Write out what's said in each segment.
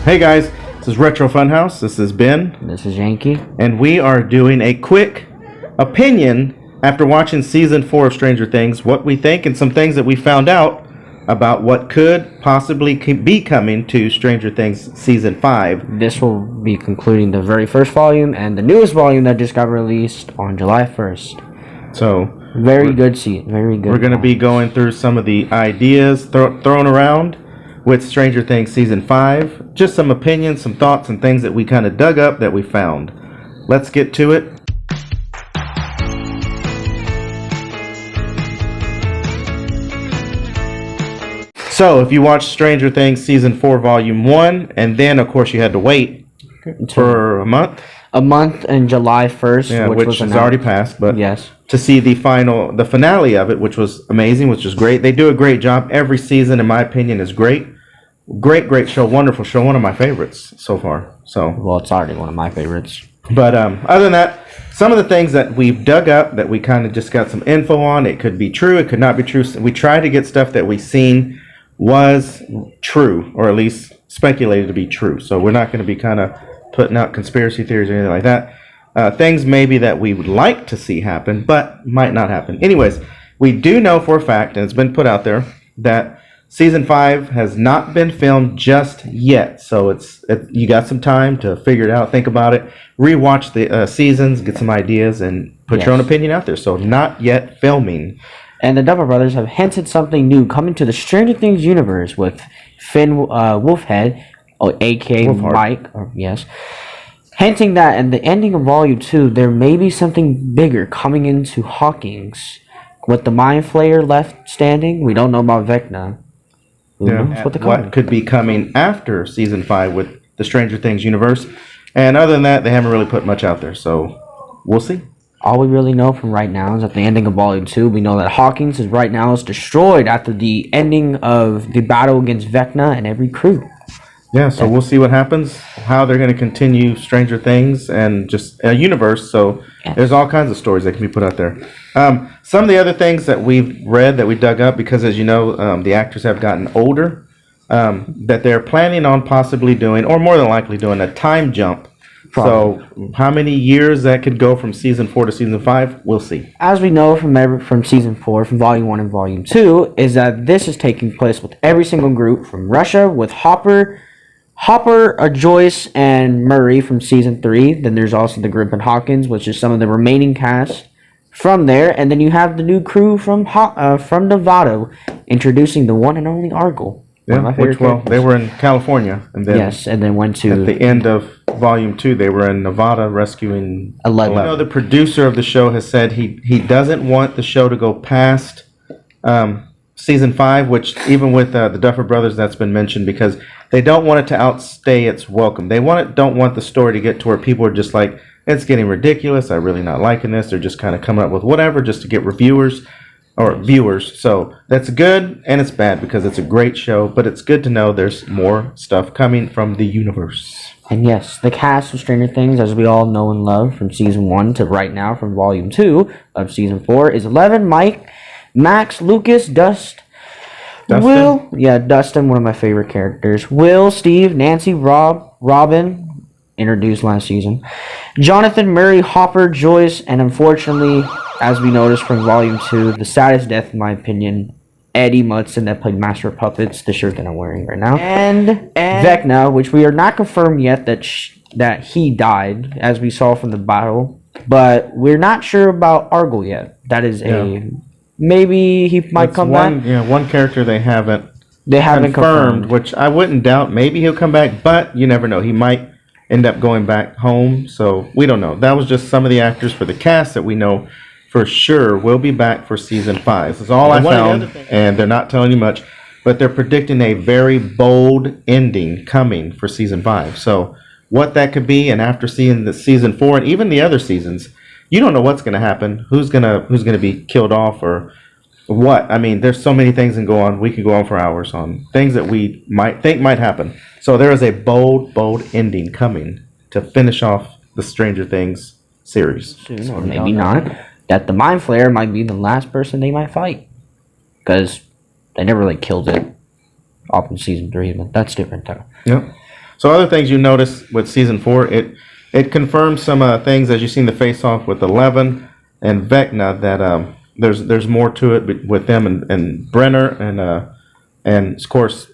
Hey guys, this is Retro Funhouse. This is Ben, This is Yankee. and we are doing a quick opinion after watching season 4 of Stranger Things, what we think and some things that we found out about what could possibly be coming to Stranger Things season 5. This will be concluding the very first volume and the newest volume that just got released on July 1st. So, Very good season. Very good. we're going to be going through some of the ideas thrown around with Stranger Things season 5, just some opinions, some thoughts, and things that we kind of dug up that we found. Let's get to it. So, if you watched Stranger Things season 4 volume 1, and then of course you had to wait for a month, a month and July 1st, which was has already passed, but yes, to see the finale of it, which was amazing, which was great. They do a great job. Every season, in my opinion, is great. Great show, wonderful show, one of my favorites so far. So, well, it's already one of my favorites. but other than that, some of the things that we've dug up that we kind of just got some info on, it could be true, it could not be true. We tried to get stuff that we seen was true, or at least speculated to be true. So we're not going to be kind of putting out conspiracy theories or anything like that. Things maybe that we would like to see happen, but might not happen. Anyways, we do know for a fact, and it's been put out there, that season 5 has not been filmed just yet. So you got some time to figure it out, think about it, rewatch the seasons, get some ideas, and put your own opinion out there. So not yet filming. And the Duffer Brothers have hinted something new coming to the Stranger Things universe with Finn Wolfhead, aka Wolfhard. Mike, yes, hinting that in the ending of Volume 2, there may be something bigger coming into Hawkins. With the Mind Flayer left standing, we don't know about Vecna. Who knows What could be coming after season 5 with the Stranger Things universe. And other than that, they haven't really put much out there. So we'll see. All we really know from right now is at the ending of Volume 2, we know that Hawkins is right now is destroyed after the ending of the battle against Vecna and every crew. Yeah, so we'll see what happens, how they're going to continue Stranger Things and just a universe. So there's all kinds of stories that can be put out there. Some of the other things that we've read that we dug up, because as you know, the actors have gotten older, that they're planning on possibly doing, or more than likely doing, a time jump. Probably. So how many years that could go from season 4 to season 5, we'll see. As we know from season 4, from Volume 1 and Volume 2, is that this is taking place with every single group from Russia, with Hopper, Joyce, and Murray from season 3. Then there's also the group in Hawkins, which is some of the remaining cast from there. And then you have the new crew from Nevada, introducing the one and only Argyle. Yeah, they were in California, and then and then went to at the end of Volume 2, they were in Nevada rescuing 11. You know, the producer of the show has said he doesn't want the show to go past season 5, which even with the Duffer Brothers, that's been mentioned, because they don't want it to outstay its welcome. They don't want the story to get to where people are just like, it's getting ridiculous, I'm really not liking this. They're just kind of coming up with whatever just to get reviewers or viewers. So that's good and it's bad, because it's a great show, but it's good to know there's more stuff coming from the universe. And yes, the cast of Stranger Things, as we all know and love from season 1 to right now from Volume 2 of season 4, is 11, Mike, Max, Lucas, Dustin, Will, Dustin, one of my favorite characters, Will, Steve, Nancy, Robin, introduced last season, Jonathan, Murray, Hopper, Joyce, and unfortunately, as we noticed from Volume 2, the saddest death in my opinion, Eddie Munson, that played Master of Puppets, the shirt that I'm wearing right now, and Vecna, which we are not confirmed yet that he died, as we saw from the battle, but we're not sure about Argyle yet. That is maybe he might come back. Yeah, one character they haven't confirmed, which I wouldn't doubt. Maybe he'll come back, but you never know. He might end up going back home, so we don't know. That was just some of the actors for the cast that we know for sure will be back for season 5. This is all I found, and they're not telling you much, but they're predicting a very bold ending coming for season 5. So what that could be, and after seeing the season 4 and even the other seasons, you don't know what's going to happen, who's going to be killed off, or what. I mean, there's so many things that go on. We could go on for hours on things that we might think might happen. So there is a bold ending coming to finish off the Stranger Things series. Soon, or maybe not. That the Mind Flayer might be the last person they might fight, because they never really killed it off in season 3, but that's different though. Yep. So other things you notice with season 4, it confirms some things as you seen the face off with 11 and Vecna that there's more to it with them and Brenner and of course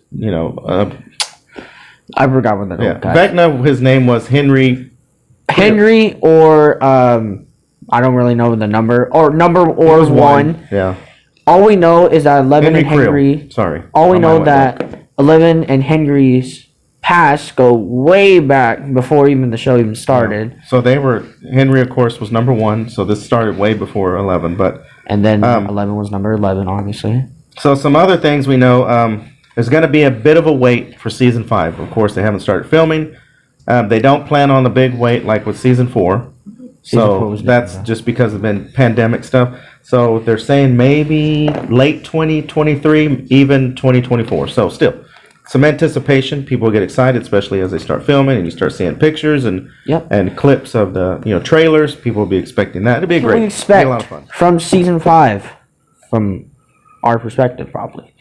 I forgot what that yeah old guy. Vecna, his name was Henry Or I don't really know the number or it was one. yeah All we know is that 11 and Creel. Henry. Sorry, All we My know mind went that blank. 11 and Henry's past go way back before even the show even started. So they were Henry, of course, was number 1. So this started way before 11, but. And then 11 was number 11, obviously. So some other things we know, there's going to be a bit of a wait for season 5. Of course, they haven't started filming. They don't plan on a big wait like with season 4. Season 4 So was that's different, just because of the pandemic stuff. So they're saying maybe late 2023, even 2024. So still, some anticipation. People get excited, especially as they start filming and you start seeing pictures and Yep. and clips of the trailers. People will be expecting that. It'll be What great. do we It'll be a lot of expect fun. from season 5? From our perspective, probably.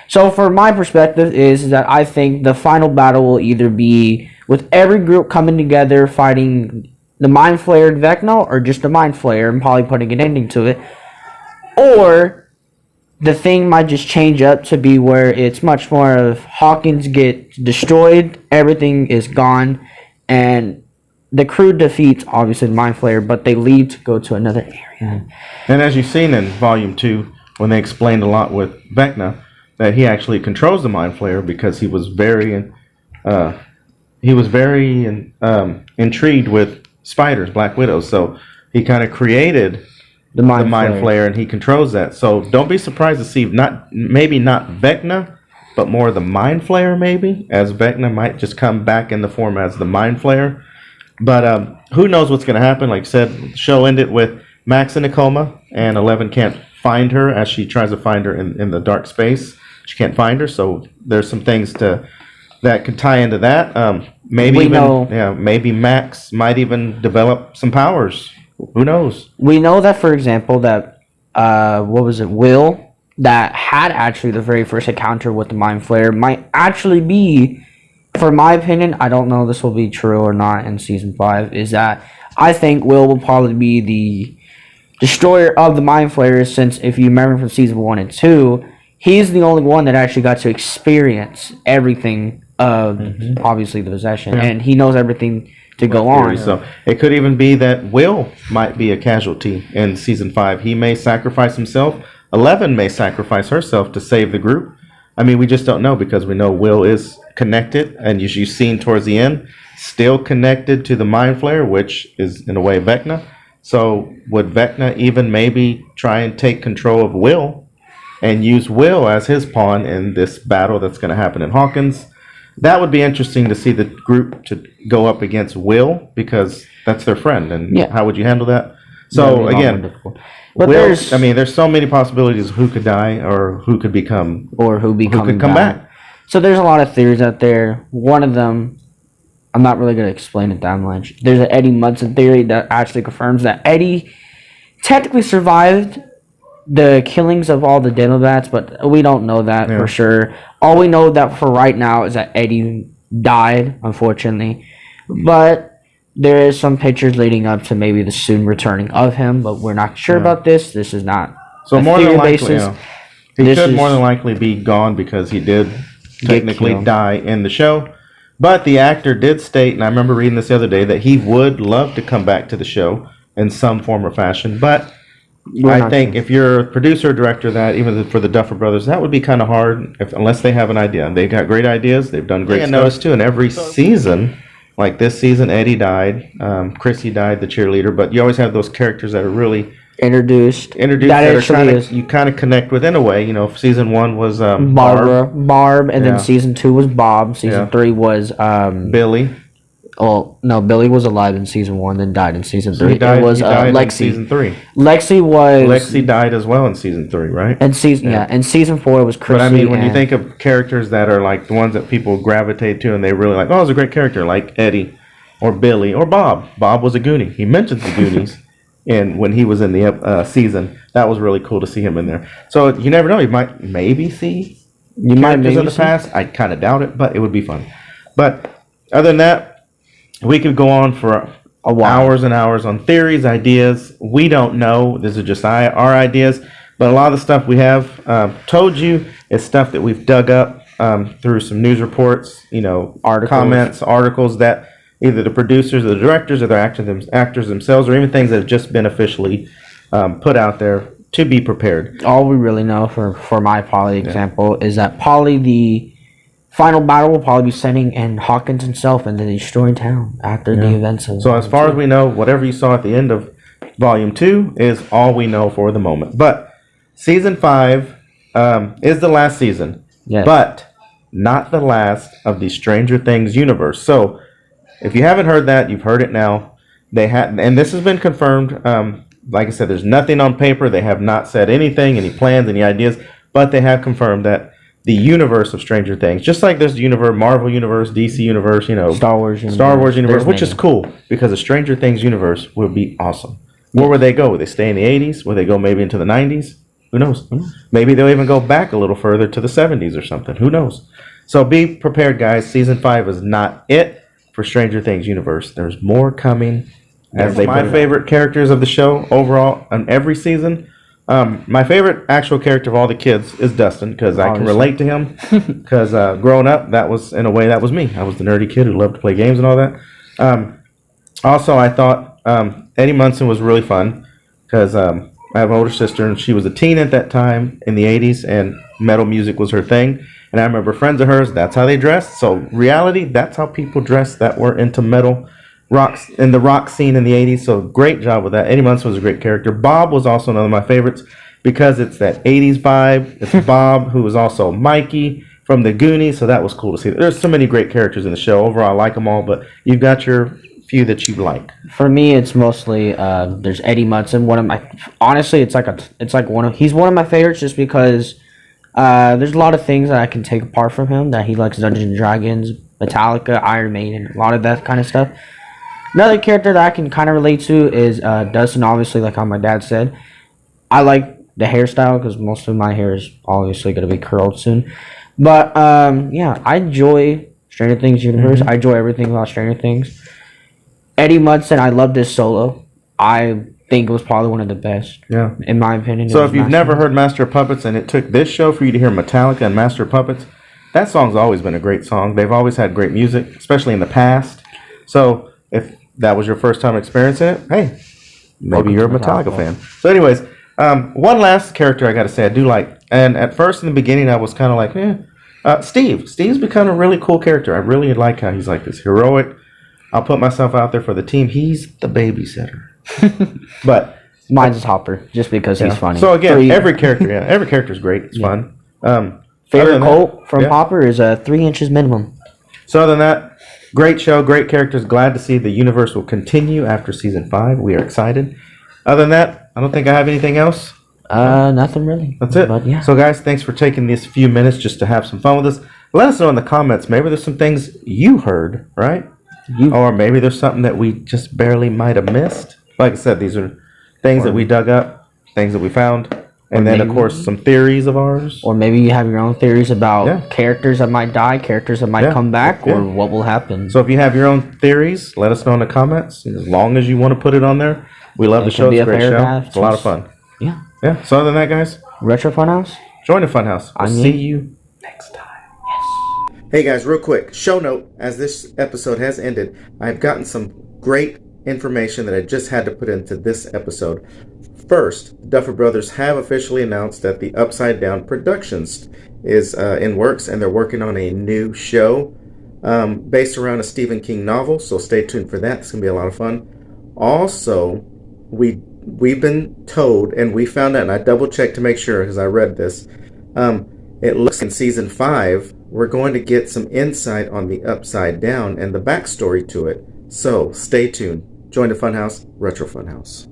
So, for my perspective, is that I think the final battle will either be with every group coming together fighting the Mind Flayer and Vecna, or just the Mind Flayer and probably putting an ending to it, or the thing might just change up to be where it's much more of Hawkins gets destroyed, everything is gone, and the crew defeats obviously the Mind Flayer, but they leave to go to another area. And as you've seen in Volume 2, when they explained a lot with Vecna, that he actually controls the Mind Flayer because he was very intrigued with spiders, Black Widows. So he kind of created The the Mind Mind Flayer. Flayer, and he controls that. So don't be surprised to see maybe not Vecna, but more the Mind Flayer maybe, as Vecna might just come back in the form as the Mind Flayer. But who knows what's going to happen? Like I said, the show ended with Max in a coma, and 11 can't find her as she tries to find her in the dark space. She can't find her, so there's some things that could tie into that. Maybe Max might even develop some powers. Who knows? We know that, for example, that Will, that had actually the very first encounter with the Mind Flayer, might actually be, for my opinion, I don't know if this will be true or not in season 5, is that I think will probably be the destroyer of the Mind Flayer, since if you remember from season 1 and 2, he's the only one that actually got to experience everything of obviously the possession, and he knows everything to go on. So it could even be that Will might be a casualty in season 5. He may sacrifice himself. 11 may sacrifice herself to save the group. I mean, we just don't know because we know Will is connected, and you've seen towards the end, still connected to the Mind Flayer, which is in a way Vecna. So would Vecna even maybe try and take control of Will and use Will as his pawn in this battle that's going to happen in Hawkins? That would be interesting to see the group to go up against Will, because that's their friend. And Yeah. how would you handle that? That'd So be a lot again, more difficult. But Will, there's there's so many possibilities of who could die or who could become or who be who coming could come back. So there's a lot of theories out there. One of them, I'm not really going to explain it that much. There's an Eddie Munson theory that actually confirms that Eddie technically survived the killings of all the Demobats, but we don't know that Yeah. for sure. All we know that for right now is that Eddie died, unfortunately. But there is some pictures leading up to maybe the soon returning of him, but we're not sure about this. This is not So a more than theory likely, basis. he This could is- more than likely be gone because he did technically killed. die in the show. But the actor did state, and I remember reading this the other day, that he would love to come back to the show in some form or fashion. But We're I not think sure. if you're a producer or director of that, even for the Duffer Brothers, that would be kind of hard unless they have an idea. They've got great ideas. They've done great stuff. Notice too, in every season, like this season, Eddie died, Chrissy died, the cheerleader. But you always have those characters that are really introduced that are actually kinda, is you kind of connect with in a way. You know, season 1 was Barb, and Yeah. then season 2 was Bob. Season Yeah. 3 was Billy. Oh no, Billy was alive in season 1, then died in season 3. He died, It was he died in Lexi. season 3. Lexi was Lexi died as well in season 3, right? and season 4 was Chrissy. But I mean, when you and- think of characters that are like the ones that people gravitate to and they really like, oh, it's a great character, like Eddie or Billy or Bob. Bob was a Goonie. He mentions the Goonies, and when he was in the season, that was really cool to see him in there. So you never know. You might maybe see you might characters maybe of the see- past. I kind of doubt it, but it would be fun. But Other than that, we could go on for A while. hours and hours on theories, ideas. We don't know. This is just our ideas. But a lot of the stuff we have told you is stuff that we've dug up through some news reports, Articles. comments, articles that either the producers or the directors or the actors themselves, or even things that have just been officially put out there to be prepared. All we really know for my Polly example is that Polly, the final battle, will probably be sending in Hawkins himself and then destroying town after the events of. So as far as we know, whatever you saw at the end of Volume 2 is all we know for the moment. But Season 5 is the last season, Yes. but not the last of the Stranger Things universe. So if you haven't heard that, you've heard it now. They had, and this has been confirmed. Like I said, there's nothing on paper. They have not said anything, any plans, any ideas, but they have confirmed that the universe of Stranger Things, just like there's the universe, Marvel universe, DC universe, Star Wars universe. Star Wars universe, There's which is many. cool because the Stranger Things universe would be awesome. Where would they go? Would they stay in the 80s? Would they go maybe into the 90s? Who knows? Maybe they'll even go back a little further to the 70s or something. Who knows? So be prepared, guys. Season 5 is not it for Stranger Things universe. There's more coming. As my favorite characters of the show overall on every season. My favorite actual character of all the kids is Dustin because I can Obviously. relate to him. Because growing up, that was in a way that was me. I was the nerdy kid who loved to play games and all that. Also, I thought Eddie Munson was really fun because I have an older sister and she was a teen at that time in the 80s and metal music was her thing. And I remember friends of hers, that's how they dressed. So reality, that's how people dressed that were into metal rocks in the rock scene in the 80s. So great job with that. Eddie Munson was a great character. Bob was also another of my favorites because it's that 80s vibe. It's Bob, who was also Mikey from the Goonies. So that was cool to see. There's so many great characters in the show. Overall, I like them all, but you've got your few that you like. For me, it's mostly there's Eddie Munson. Honestly, he's one of my favorites just because there's a lot of things that I can take apart from him. That he likes Dungeons and Dragons, Metallica, Iron Maiden, a lot of that kind of stuff. Another character that I can kind of relate to is Dustin, obviously, like how my dad said. I like the hairstyle because most of my hair is obviously going to be curled soon. But, yeah, I enjoy Stranger Things universe. I enjoy everything about Stranger Things. Eddie Munson, I love this solo. I think it was probably one of the best, Yeah. in my opinion. So if you've never heard Master of Puppets and it took this show for you to hear Metallica and Master of Puppets, that song's always been a great song. They've always had great music, especially in the past. So if that was your first time experiencing it, hey, maybe you're a Metallica fan. So anyways, one last character I got to say I do like. And at first in the beginning I was kind of like, Steve. Steve's become a really cool character. I really like how he's like this heroic. I'll put myself out there for the team. He's the babysitter. But mine's Hopper, just because he's funny. so again, every character is great. It's fun. Other favorite than that, quote from yeah. Hopper is 3 inches minimum. So other than that, great show, great characters. Glad to see the universe will continue after season 5. We are excited. Other than that, I don't think I have anything else. Nothing really. That's it. But yeah. So guys, thanks for taking these few minutes just to have some fun with us. Let us know in the comments. Maybe there's some things you heard, right? Or maybe there's something that we just barely might have missed. Like I said, these are things that we dug up, things that we found, and then of course some theories of ours. Or maybe you have your own theories about Yeah. characters that might die, characters that might Yeah. come back, Yeah. or what will happen. So if you have your own theories, let us know in the comments. As long as you want to put it on there, we love the can show. be It's a a great show. paragraph, It's a lot of just- fun. Yeah. Yeah. So other than that, guys, Retro Funhouse? join the Funhouse. We'll I'm see Ian. you next time. Hey guys, real quick, show note, as this episode has ended, I've gotten some great information that I just had to put into this episode. First, the Duffer Brothers have officially announced that the Upside Down Productions is in works, and they're working on a new show based around a Stephen King novel, so stay tuned for that. It's going to be a lot of fun. Also, we've been told, and we found out, and I double-checked to make sure because I read this, it looks in season 5, we're going to get some insight on the Upside Down and the backstory to it. So stay tuned. Join the Funhouse, Retro Funhouse.